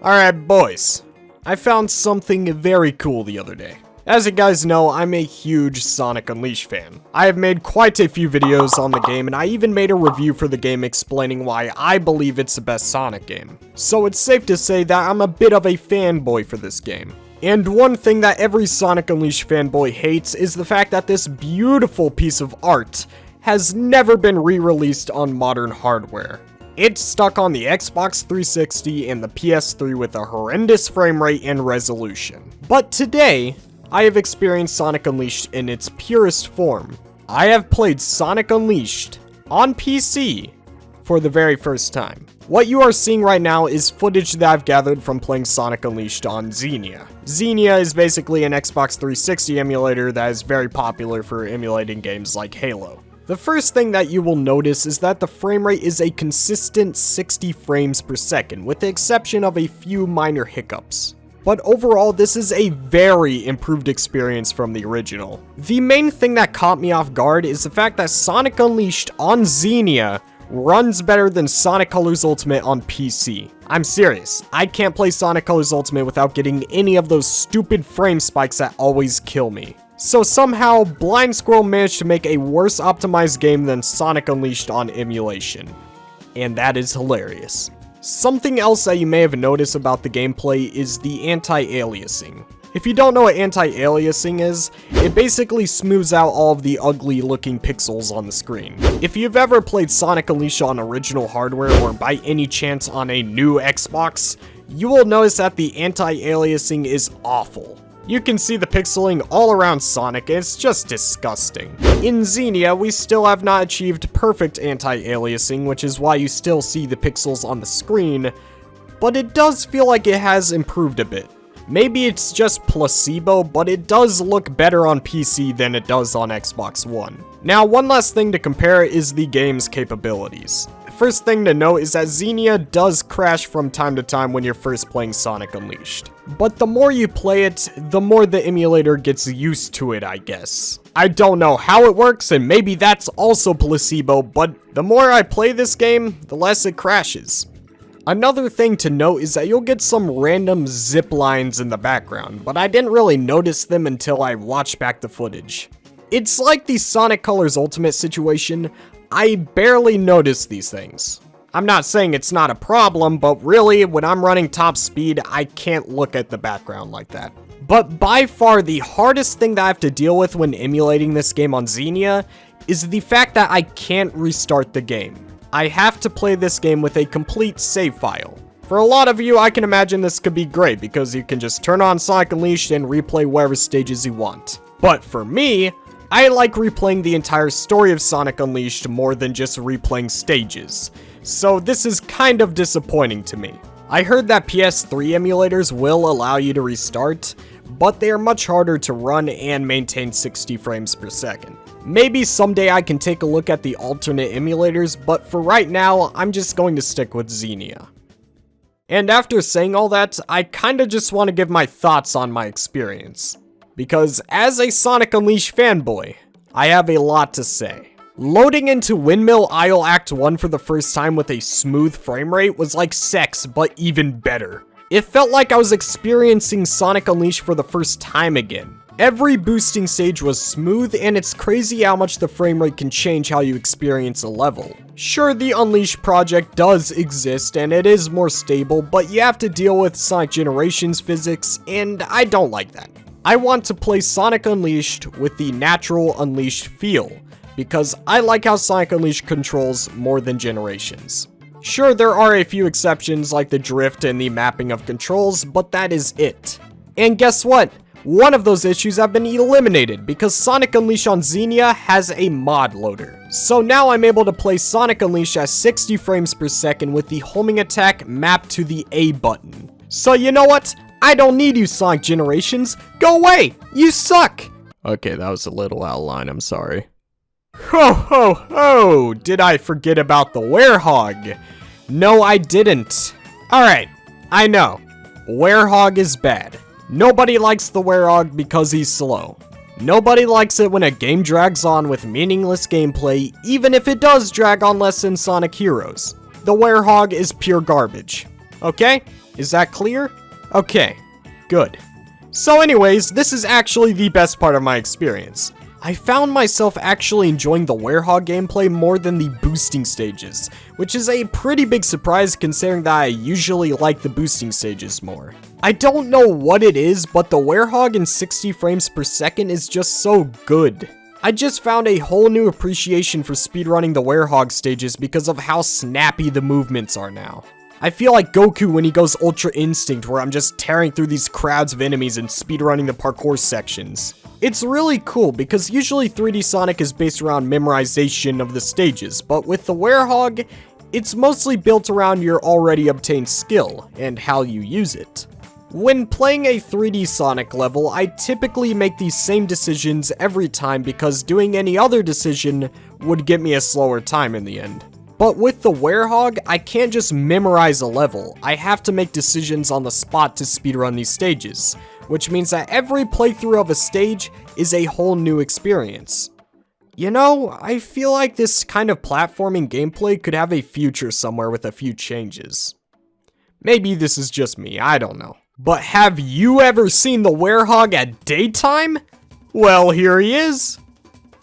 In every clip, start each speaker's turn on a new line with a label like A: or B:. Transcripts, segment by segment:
A: Alright boys, I found something very cool the other day. As you guys know, I'm a huge Sonic Unleashed fan. I have made quite a few videos on the game, and I even made a review for the game explaining why I believe it's the best Sonic game. So it's safe to say that I'm a bit of a fanboy for this game. And one thing that every Sonic Unleashed fanboy hates is the fact that this beautiful piece of art has never been re-released on modern hardware. It's stuck on the Xbox 360 and the PS3 with a horrendous frame rate and resolution. But today, I have experienced Sonic Unleashed in its purest form. I have played Sonic Unleashed on PC for the very first time. What you are seeing right now is footage that I've gathered from playing Sonic Unleashed on Xenia. Xenia is basically an Xbox 360 emulator that is very popular for emulating games like Halo. The first thing that you will notice is that the frame rate is a consistent 60 frames per second, with the exception of a few minor hiccups. But overall, this is a very improved experience from the original. The main thing that caught me off guard is the fact that Sonic Unleashed on Xenia runs better than Sonic Colors Ultimate on PC. I'm serious, I can't play Sonic Colors Ultimate without getting any of those stupid frame spikes that always kill me. So somehow, Blind Squirrel managed to make a worse optimized game than Sonic Unleashed on emulation. And that is hilarious. Something else that you may have noticed about the gameplay is the anti-aliasing. If you don't know what anti-aliasing is, it basically smooths out all of the ugly looking pixels on the screen. If you've ever played Sonic Unleashed on original hardware or by any chance on a new Xbox, you will notice that the anti-aliasing is awful. You can see the pixeling all around Sonic, and it's just disgusting. In Xenia, we still have not achieved perfect anti-aliasing, which is why you still see the pixels on the screen, but it does feel like it has improved a bit. Maybe it's just placebo, but it does look better on PC than it does on Xbox One. Now, one last thing to compare is the game's capabilities. First thing to note is that Xenia does crash from time to time when you're first playing Sonic Unleashed. But the more you play it, the more the emulator gets used to it, I guess. I don't know how it works, and maybe that's also placebo, but the more I play this game, the less it crashes. Another thing to note is that you'll get some random zip lines in the background, but I didn't really notice them until I watched back the footage. It's like the Sonic Colors Ultimate situation. I barely notice these things. I'm not saying it's not a problem, but really, when I'm running top speed, I can't look at the background like that. But by far, the hardest thing that I have to deal with when emulating this game on Xenia is the fact that I can't restart the game. I have to play this game with a complete save file. For a lot of you, I can imagine this could be great because you can just turn on Sonic Unleashed and replay whatever stages you want. But for me, I like replaying the entire story of Sonic Unleashed more than just replaying stages, so this is kind of disappointing to me. I heard that PS3 emulators will allow you to restart, but they are much harder to run and maintain 60 frames per second. Maybe someday I can take a look at the alternate emulators, but for right now, I'm just going to stick with Xenia. And after saying all that, I kinda just want to give my thoughts on my experience. Because as a Sonic Unleashed fanboy, I have a lot to say. Loading into Windmill Isle Act 1 for the first time with a smooth frame rate was like sex, but even better. It felt like I was experiencing Sonic Unleashed for the first time again. Every boosting stage was smooth, and it's crazy how much the frame rate can change how you experience a level. Sure, the Unleashed project does exist, and it is more stable, but you have to deal with Sonic Generations physics, and I don't like that. I want to play Sonic Unleashed with the natural Unleashed feel, because I like how Sonic Unleashed controls more than Generations. Sure, there are a few exceptions like the drift and the mapping of controls, but that is it. And guess what? One of those issues have been eliminated because Sonic Unleashed on Xenia has a mod loader. So now I'm able to play Sonic Unleashed at 60 frames per second with the homing attack mapped to the A button. So you know what? I don't need you, Sonic Generations. Go away. You suck. Okay, that was a little out of line. I'm sorry. Ho ho ho! Did I forget about the Werehog? No, I didn't. Alright, I know. Werehog is bad. Nobody likes the Werehog because he's slow. Nobody likes it when a game drags on with meaningless gameplay, even if it does drag on less than Sonic Heroes. The Werehog is pure garbage. Okay? Is that clear? Okay, good. So anyways, this is actually the best part of my experience. I found myself actually enjoying the Werehog gameplay more than the boosting stages, which is a pretty big surprise considering that I usually like the boosting stages more. I don't know what it is, but the Werehog in 60 frames per second is just so good. I just found a whole new appreciation for speedrunning the Werehog stages because of how snappy the movements are now. I feel like Goku when he goes Ultra Instinct, where I'm just tearing through these crowds of enemies and speedrunning the parkour sections. It's really cool because usually 3D Sonic is based around memorization of the stages, but with the Werehog, it's mostly built around your already obtained skill and how you use it. When playing a 3D Sonic level, I typically make these same decisions every time because doing any other decision would get me a slower time in the end. But with the Werehog, I can't just memorize a level, I have to make decisions on the spot to speedrun these stages, which means that every playthrough of a stage is a whole new experience. You know, I feel like this kind of platforming gameplay could have a future somewhere with a few changes. Maybe this is just me, I don't know. But have you ever seen the Werehog at daytime? Well, here he is.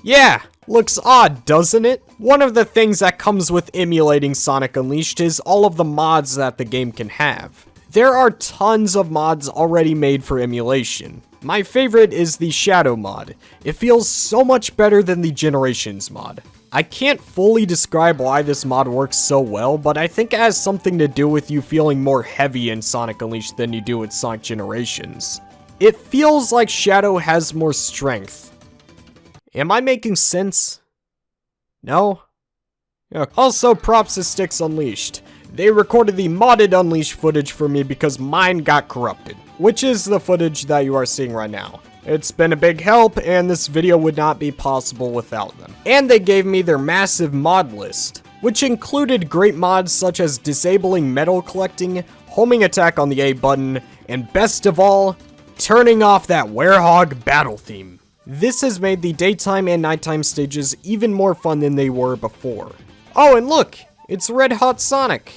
A: Yeah, looks odd, doesn't it? One of the things that comes with emulating Sonic Unleashed is all of the mods that the game can have. There are tons of mods already made for emulation. My favorite is the Shadow mod. It feels so much better than the Generations mod. I can't fully describe why this mod works so well, but I think it has something to do with you feeling more heavy in Sonic Unleashed than you do with Sonic Generations. It feels like Shadow has more strength. Am I making sense? No? Yeah. Also, props to Sticks Unleashed. They recorded the modded Unleashed footage for me because mine got corrupted, which is the footage that you are seeing right now. It's been a big help, and this video would not be possible without them. And they gave me their massive mod list, which included great mods such as disabling metal collecting, homing attack on the A button, and best of all, turning off that Werehog battle theme. This has made the daytime and nighttime stages even more fun than they were before. Oh, and look! It's Red Hot Sonic!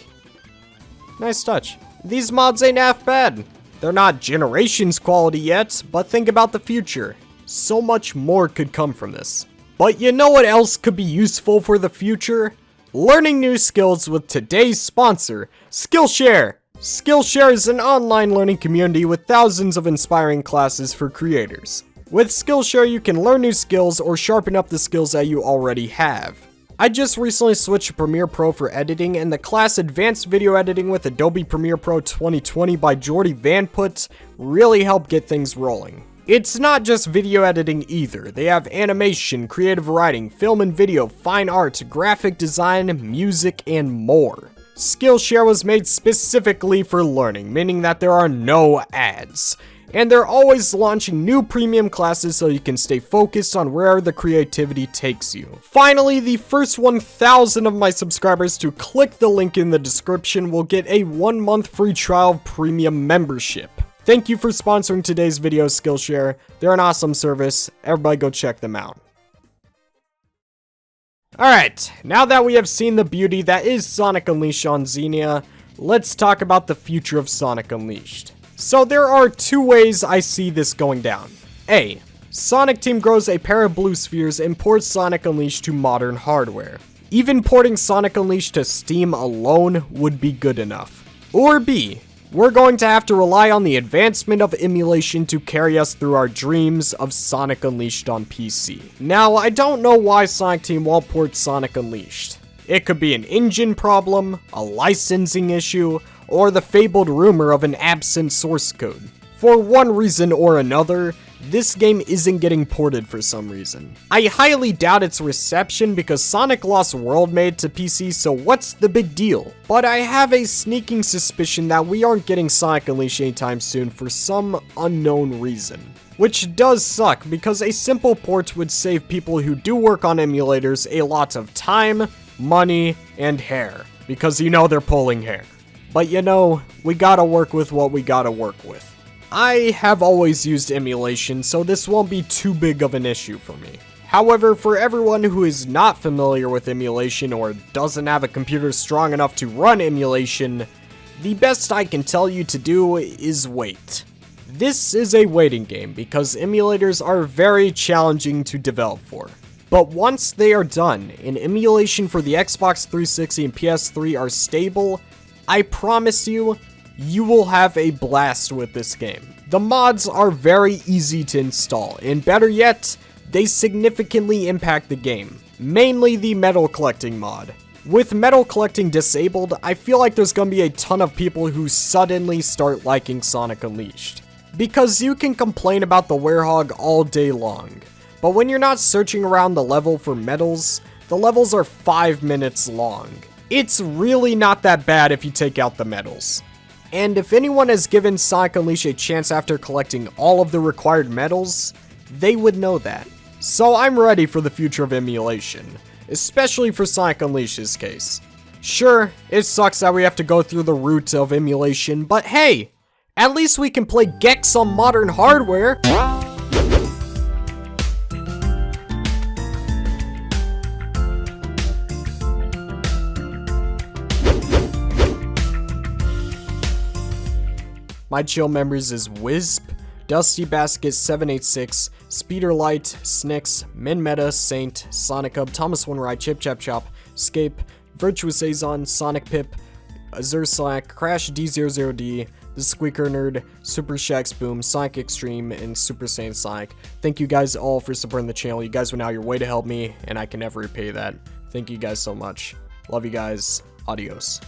A: Nice touch. These mods ain't half bad. They're not Generations quality yet, but think about the future. So much more could come from this. But you know what else could be useful for the future? Learning new skills with today's sponsor, Skillshare! Skillshare is an online learning community with thousands of inspiring classes for creators. With Skillshare, you can learn new skills or sharpen up the skills that you already have. I just recently switched to Premiere Pro for editing, and the class Advanced Video Editing with Adobe Premiere Pro 2020 by Jordy Vanput really helped get things rolling. It's not just video editing either. They have animation, creative writing, film and video, fine art, graphic design, music, and more. Skillshare was made specifically for learning, meaning that there are no ads. And they're always launching new premium classes so you can stay focused on where the creativity takes you. Finally, the first 1,000 of my subscribers to click the link in the description will get a 1-month free trial of premium membership. Thank you for sponsoring today's video, Skillshare. They're an awesome service. Everybody go check them out. Alright, now that we have seen the beauty that is Sonic Unleashed on Xenia, let's talk about the future of Sonic Unleashed. So there are two ways I see this going down. A. Sonic Team grows a pair of blue spheres and ports Sonic Unleashed to modern hardware. Even porting Sonic Unleashed to Steam alone would be good enough. Or B. We're going to have to rely on the advancement of emulation to carry us through our dreams of Sonic Unleashed on PC. Now, I don't know why Sonic Team won't port Sonic Unleashed. It could be an engine problem, a licensing issue, or the fabled rumor of an absent source code. For one reason or another, this game isn't getting ported for some reason. I highly doubt its reception because Sonic Lost World made it to PC, so what's the big deal? But I have a sneaking suspicion that we aren't getting Sonic Unleashed anytime soon for some unknown reason. Which does suck, because a simple port would save people who do work on emulators a lot of time, money, and hair. Because you know they're pulling hair. But you know, we gotta work with what we gotta work with. I have always used emulation, so this won't be too big of an issue for me. However, for everyone who is not familiar with emulation or doesn't have a computer strong enough to run emulation, the best I can tell you to do is wait. This is a waiting game because emulators are very challenging to develop for. But once they are done, and emulation for the Xbox 360 and PS3 are stable, I promise you, you will have a blast with this game. The mods are very easy to install, and better yet, they significantly impact the game, mainly the metal collecting mod. With metal collecting disabled, I feel like there's gonna be a ton of people who suddenly start liking Sonic Unleashed. Because you can complain about the Werehog all day long, but when you're not searching around the level for medals, the levels are 5 minutes long. It's really not that bad if you take out the medals. And if anyone has given Sonic Unleashed a chance after collecting all of the required medals, they would know that. So I'm ready for the future of emulation, especially for Sonic Unleashed's case. Sure, it sucks that we have to go through the route of emulation, but hey! At least we can play Gex on modern hardware. My chill members is Wisp, Dusty Basket 786, Speeder Light, Snix, Min Meta, Saint, Sonic Hub, Thomas Winride, Chip Chap Chop, Scape, Virtuous Azon, Sonic Pip, Azure Slack, Crash D00D, The Squeaker Nerd, Super Shax Boom, Sonic Extreme, and Super Saiyan Sonic. Thank you guys all for supporting the channel. You guys went out your way to help me, and I can never repay that. Thank you guys so much. Love you guys. Adios.